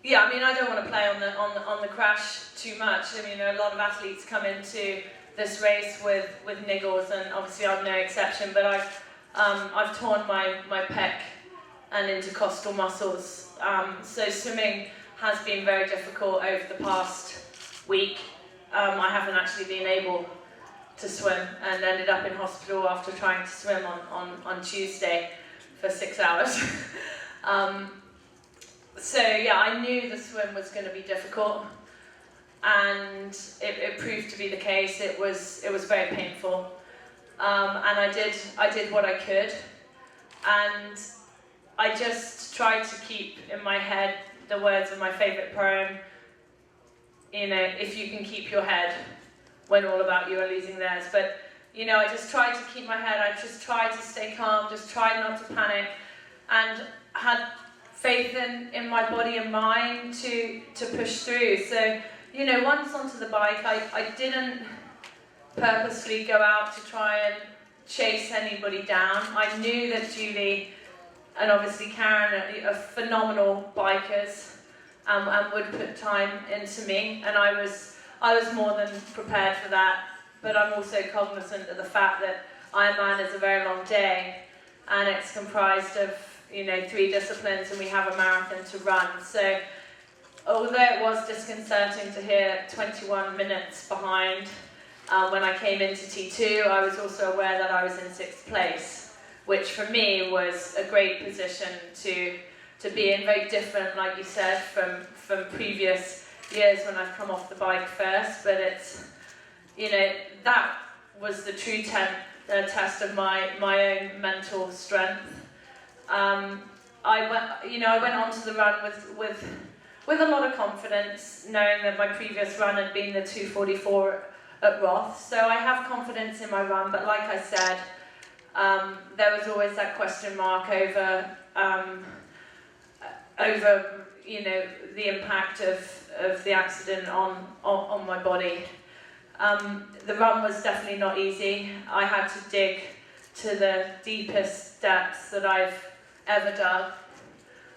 yeah, I mean, I don't want to play on the crash too much. I mean, a lot of athletes come into this race with niggles, and obviously I'm no exception. But I've torn my pec and intercostal muscles. So swimming has been very difficult over the past week. I haven't actually been able to swim and ended up in hospital after trying to swim on Tuesday for 6 hours. So yeah, I knew the swim was going to be difficult, and it proved to be the case. It was very painful, and I did what I could, and I just tried to keep in my head the words of my favourite poem. You know, if you can keep your head when all about you are losing theirs. But you know, I just tried to keep my head. I just tried to stay calm. Just tried not to panic, and had faith in my body and mind to push through. So, you know, once onto the bike, I didn't purposely go out to try and chase anybody down. I knew that Julie and obviously Karen are phenomenal bikers, and would put time into me, and I was more than prepared for that. But I'm also cognizant of the fact that Ironman is a very long day, and it's comprised of, you know, 3 disciplines, and we have a marathon to run. So although it was disconcerting to hear 21 minutes behind when I came into T2, I was also aware that I was in 6th place, which for me was a great position to be in, very different, like you said, from previous years when I've come off the bike first. But it's, you know, that was the true test of my own mental strength. I went onto the run with a lot of confidence, knowing that my previous run had been the 2:44 at Roth. So I have confidence in my run, but like I said, there was always that question mark over you know, the impact of the accident on my body. The run was definitely not easy. I had to dig to the deepest depths that I've ever dug.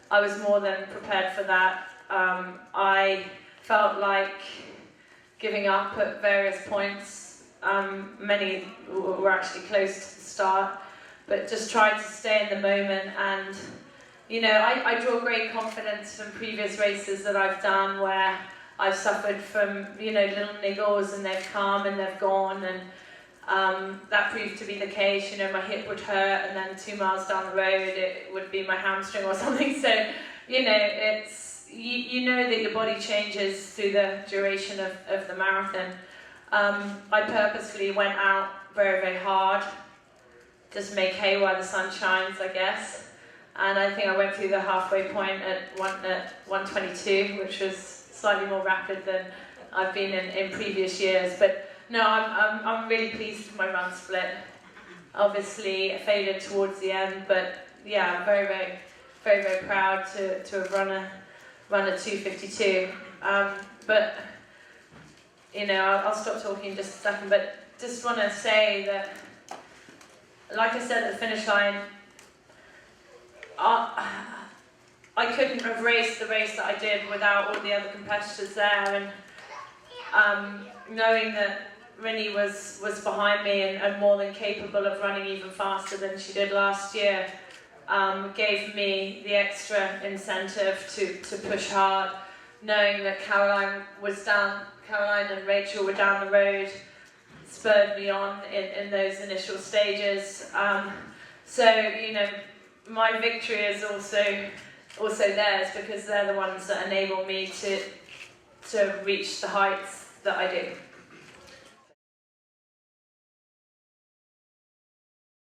I was more than prepared for that. I felt like giving up at various points. Many were actually close to the start, but just tried to stay in the moment. And you know, I draw great confidence from previous races that I've done where I've suffered from, you know, little niggles, and they've come and they've gone, and that proved to be the case. You know, my hip would hurt, and then 2 miles down the road it would be my hamstring or something. So, you know, it's you know that your body changes through the duration of the marathon. I purposefully went out very, very hard, just make hay while the sun shines, I guess. And I think I went through the halfway point at 1:22, which was slightly more rapid than I've been in previous years. But no, I'm really pleased with my run split. Obviously, I faded towards the end, but yeah, I'm very, very, very, very proud to have run a 2:52. But you know, I'll stop talking in just a second. But just want to say that, like I said at the finish line, I couldn't have raced the race that I did without all the other competitors there, and knowing that Rinny was behind me and more than capable of running even faster than she did last year, gave me the extra incentive to push hard, knowing that Caroline and Rachel were down the road, spurred me on in those initial stages. So, you know, my victory is also theirs, because they're the ones that enable me to reach the heights that I do.